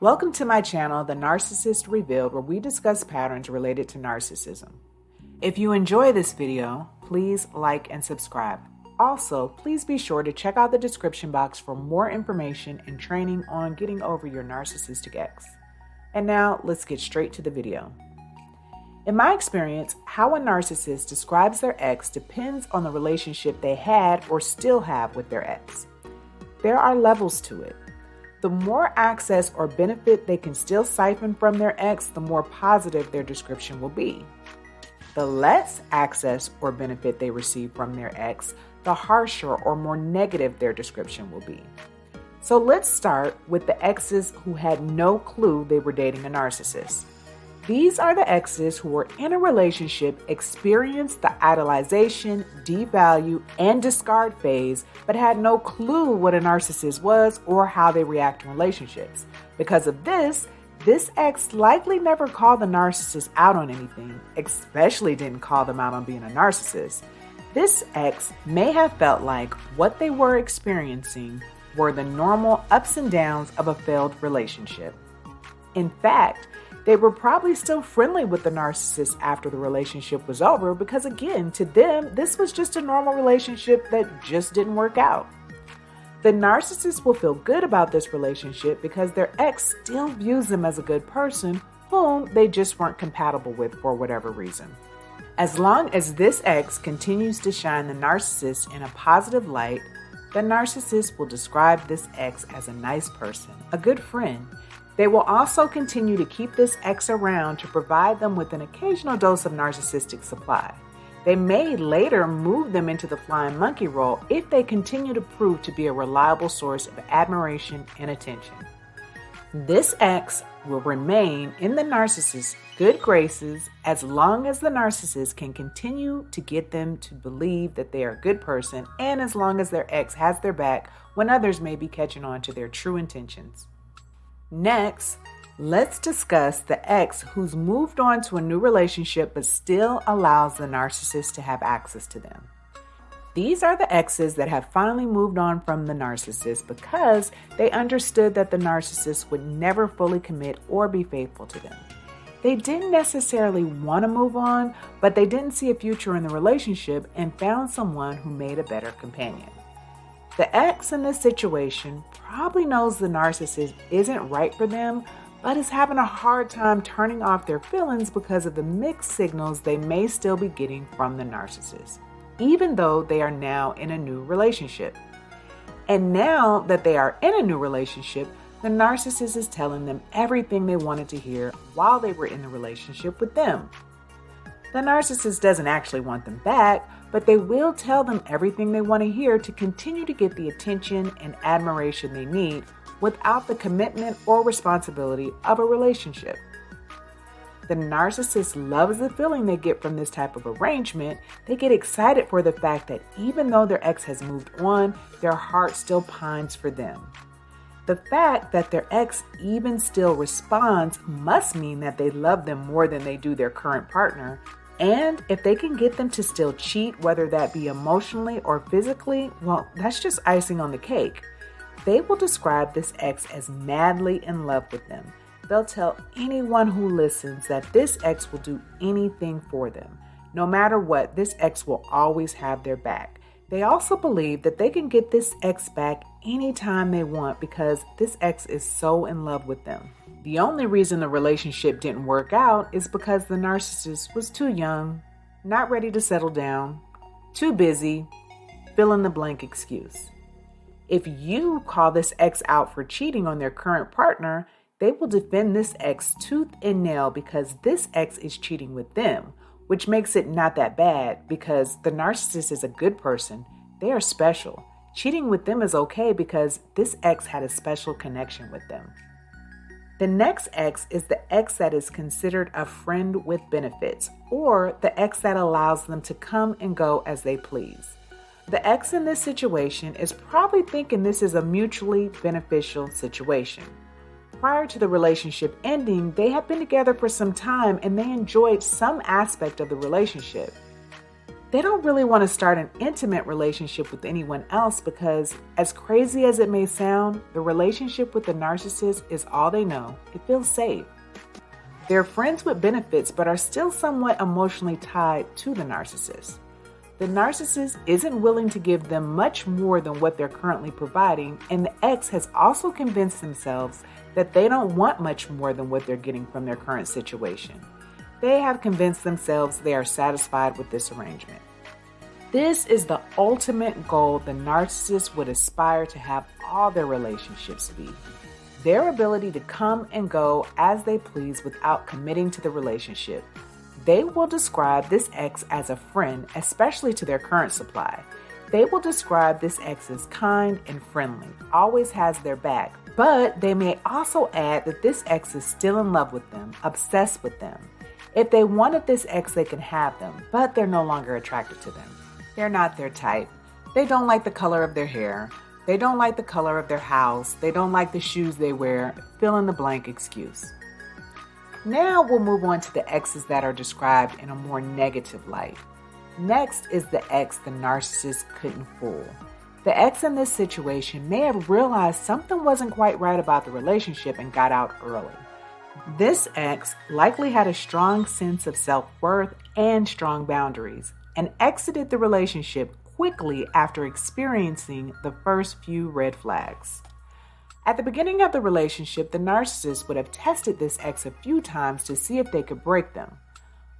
Welcome to my channel, The Narcissist Revealed, where we discuss patterns related to narcissism. If you enjoy this video, please like and subscribe. Also, please be sure to check out the description box for more information and training on getting over your narcissistic ex. And now, let's get straight to the video. In my experience, how a narcissist describes their ex depends on the relationship they had or still have with their ex. There are levels to it. The more access or benefit they can still siphon from their ex, the more positive their description will be. The less access or benefit they receive from their ex, the harsher or more negative their description will be. So let's start with the exes who had no clue they were dating a narcissist. These are the exes who were in a relationship, experienced the idolization, devalue, and discard phase, but had no clue what a narcissist was or how they react in relationships. Because of this ex likely never called the narcissist out on anything, especially didn't call them out on being a narcissist. This ex may have felt like what they were experiencing were the normal ups and downs of a failed relationship. In fact, they were probably still friendly with the narcissist after the relationship was over because, again, to them, this was just a normal relationship that just didn't work out. The narcissist will feel good about this relationship because their ex still views them as a good person whom they just weren't compatible with for whatever reason. As long as this ex continues to shine the narcissist in a positive light, the narcissist will describe this ex as a nice person, a good friend. They will also continue to keep this ex around to provide them with an occasional dose of narcissistic supply. They may later move them into the flying monkey role if they continue to prove to be a reliable source of admiration and attention. This ex will remain in the narcissist's good graces as long as the narcissist can continue to get them to believe that they are a good person and as long as their ex has their back when others may be catching on to their true intentions. Next, let's discuss the ex who's moved on to a new relationship but still allows the narcissist to have access to them. These are the exes that have finally moved on from the narcissist because they understood that the narcissist would never fully commit or be faithful to them. They didn't necessarily want to move on, but they didn't see a future in the relationship and found someone who made a better companion. The ex in this situation probably knows the narcissist isn't right for them, but is having a hard time turning off their feelings because of the mixed signals they may still be getting from the narcissist, even though they are now in a new relationship. And now that they are in a new relationship, the narcissist is telling them everything they wanted to hear while they were in the relationship with them. The narcissist doesn't actually want them back, but they will tell them everything they want to hear to continue to get the attention and admiration they need without the commitment or responsibility of a relationship. The narcissist loves the feeling they get from this type of arrangement. They get excited for the fact that even though their ex has moved on, their heart still pines for them. The fact that their ex even still responds must mean that they love them more than they do their current partner. And if they can get them to still cheat, whether that be emotionally or physically, well, that's just icing on the cake. They will describe this ex as madly in love with them. They'll tell anyone who listens that this ex will do anything for them. No matter what, this ex will always have their back. They also believe that they can get this ex back anytime they want because this ex is so in love with them. The only reason the relationship didn't work out is because the narcissist was too young, not ready to settle down, too busy, fill in the blank excuse. If you call this ex out for cheating on their current partner, they will defend this ex tooth and nail because this ex is cheating with them, which makes it not that bad because the narcissist is a good person. They are special. Cheating with them is okay because this ex had a special connection with them. The next ex is the ex that is considered a friend with benefits, or the ex that allows them to come and go as they please. The ex in this situation is probably thinking this is a mutually beneficial situation. Prior to the relationship ending, they had been together for some time and they enjoyed some aspect of the relationship. They don't really want to start an intimate relationship with anyone else because, as crazy as it may sound, the relationship with the narcissist is all they know. It feels safe. They're friends with benefits but are still somewhat emotionally tied to the narcissist. The narcissist isn't willing to give them much more than what they're currently providing, and the ex has also convinced themselves that they don't want much more than what they're getting from their current situation. They have convinced themselves they are satisfied with this arrangement. This is the ultimate goal the narcissist would aspire to have all their relationships be. Their ability to come and go as they please without committing to the relationship. They will describe this ex as a friend, especially to their current supply. They will describe this ex as kind and friendly, always has their back, but they may also add that this ex is still in love with them, obsessed with them. If they wanted this ex, they can have them, but they're no longer attracted to them. They're not their type. They don't like the color of their hair. They don't like the color of their house. They don't like the shoes they wear. Fill in the blank excuse. Now we'll move on to the exes that are described in a more negative light. Next is the ex the narcissist couldn't fool. The ex in this situation may have realized something wasn't quite right about the relationship and got out early. This ex likely had a strong sense of self-worth and strong boundaries and exited the relationship quickly after experiencing the first few red flags. At the beginning of the relationship, the narcissist would have tested this ex a few times to see if they could break them.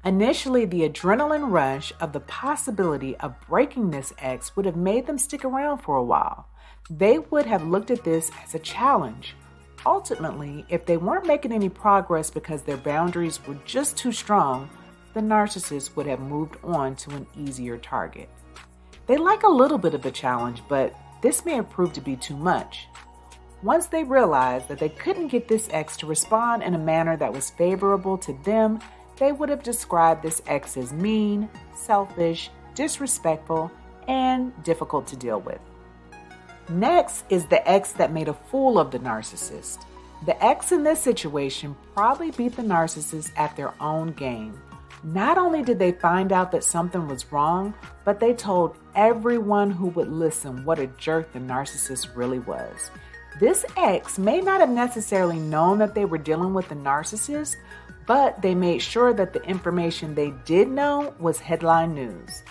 Initially, the adrenaline rush of the possibility of breaking this ex would have made them stick around for a while. They would have looked at this as a challenge. Ultimately, if they weren't making any progress because their boundaries were just too strong, the narcissist would have moved on to an easier target. They like a little bit of a challenge, but this may have proved to be too much. Once they realized that they couldn't get this ex to respond in a manner that was favorable to them, they would have described this ex as mean, selfish, disrespectful, and difficult to deal with. Next is the ex that made a fool of the narcissist. The ex in this situation probably beat the narcissist at their own game. Not only did they find out that something was wrong, but they told everyone who would listen what a jerk the narcissist really was. This ex may not have necessarily known that they were dealing with a narcissist, but they made sure that the information they did know was headline news.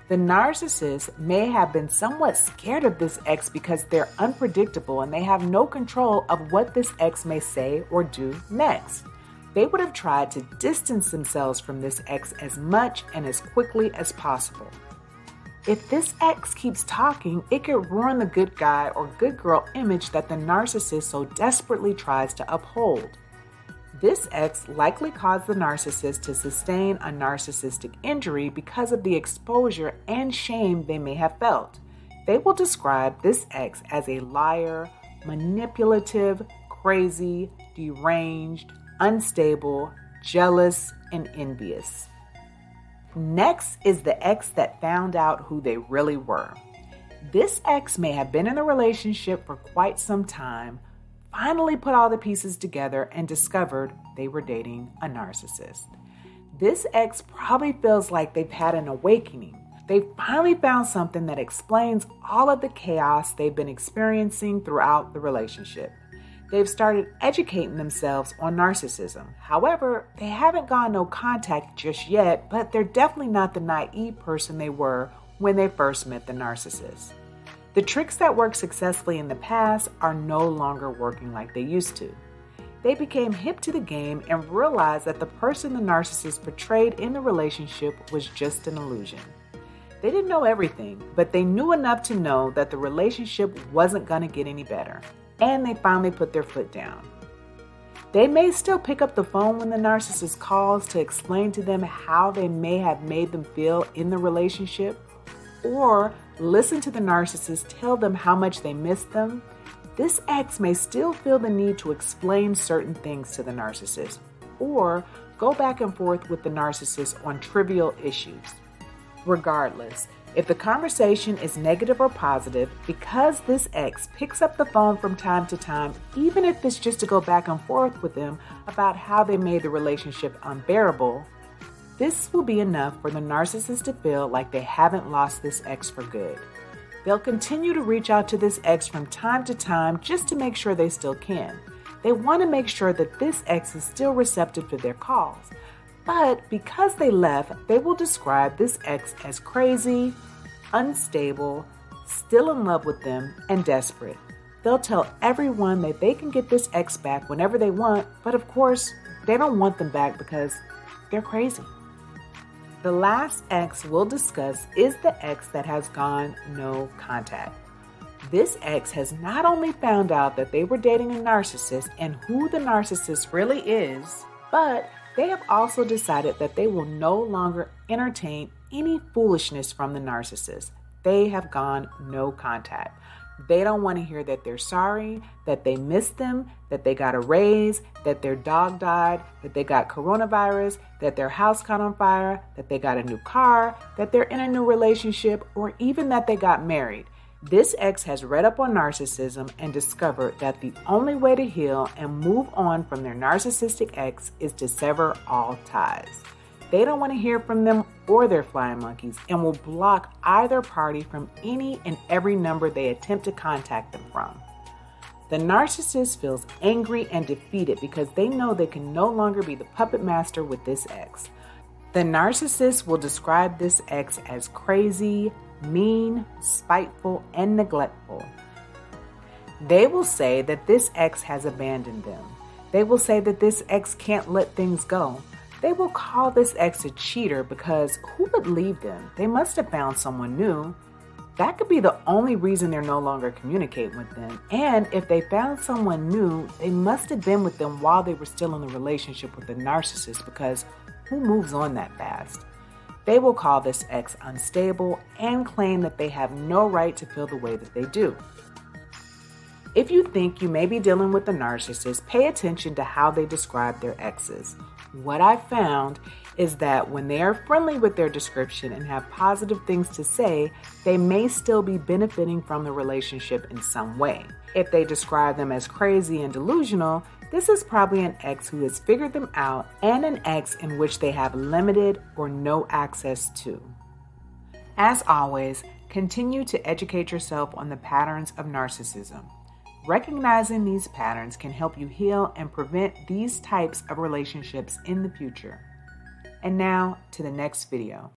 The narcissist may have been somewhat scared of this ex because they're unpredictable and they have no control of what this ex may say or do next. They would have tried to distance themselves from this ex as much and as quickly as possible. If this ex keeps talking, it could ruin the good guy or good girl image that the narcissist so desperately tries to uphold. This ex likely caused the narcissist to sustain a narcissistic injury because of the exposure and shame they may have felt. They will describe this ex as a liar, manipulative, crazy, deranged, unstable, jealous, and envious. Next is the ex that found out who they really were. This ex may have been in a relationship for quite some time, finally put all the pieces together and discovered they were dating a narcissist. This ex probably feels like they've had an awakening. They finally found something that explains all of the chaos they've been experiencing throughout the relationship. They've started educating themselves on narcissism. However, they haven't gone no contact just yet, but they're definitely not the naive person they were when they first met the narcissist. The tricks that worked successfully in the past are no longer working like they used to. They became hip to the game and realized that the person the narcissist portrayed in the relationship was just an illusion. They didn't know everything, but they knew enough to know that the relationship wasn't going to get any better. And they finally put their foot down. They may still pick up the phone when the narcissist calls to explain to them how they may have made them feel in the relationship, or listen to the narcissist tell them how much they miss them. This ex may still feel the need to explain certain things to the narcissist, or go back and forth with the narcissist on trivial issues. Regardless, if the conversation is negative or positive, because this ex picks up the phone from time to time, even if it's just to go back and forth with them about how they made the relationship unbearable, This will be enough for the narcissist to feel like they haven't lost this ex for good. They'll continue to reach out to this ex from time to time just to make sure they still can. They want to make sure that this ex is still receptive to their calls. But because they left, they will describe this ex as crazy, unstable, still in love with them, and desperate. They'll tell everyone that they can get this ex back whenever they want, but of course, they don't want them back because they're crazy. The last ex we'll discuss is the ex that has gone no contact. This ex has not only found out that they were dating a narcissist and who the narcissist really is, but they have also decided that they will no longer entertain any foolishness from the narcissist. They have gone no contact. They don't want to hear that they're sorry, that they missed them, that they got a raise, that their dog died, that they got coronavirus, that their house caught on fire, that they got a new car, that they're in a new relationship, or even that they got married. This ex has read up on narcissism and discovered that the only way to heal and move on from their narcissistic ex is to sever all ties. They don't want to hear from them or their flying monkeys and will block either party from any and every number they attempt to contact them from. The narcissist feels angry and defeated because they know they can no longer be the puppet master with this ex. The narcissist will describe this ex as crazy, mean, spiteful, and neglectful. They will say that this ex has abandoned them. They will say that this ex can't let things go. They will call this ex a cheater because who would leave them? They must have found someone new. That could be the only reason they're no longer communicating with them. And if they found someone new, they must have been with them while they were still in the relationship with the narcissist, because who moves on that fast? They will call this ex unstable and claim that they have no right to feel the way that they do. If you think you may be dealing with a narcissist, pay attention to how they describe their exes. What I've found is that when they are friendly with their description and have positive things to say, they may still be benefiting from the relationship in some way. If they describe them as crazy and delusional, this is probably an ex who has figured them out and an ex in which they have limited or no access to. As always, continue to educate yourself on the patterns of narcissism. Recognizing these patterns can help you heal and prevent these types of relationships in the future. And now to the next video.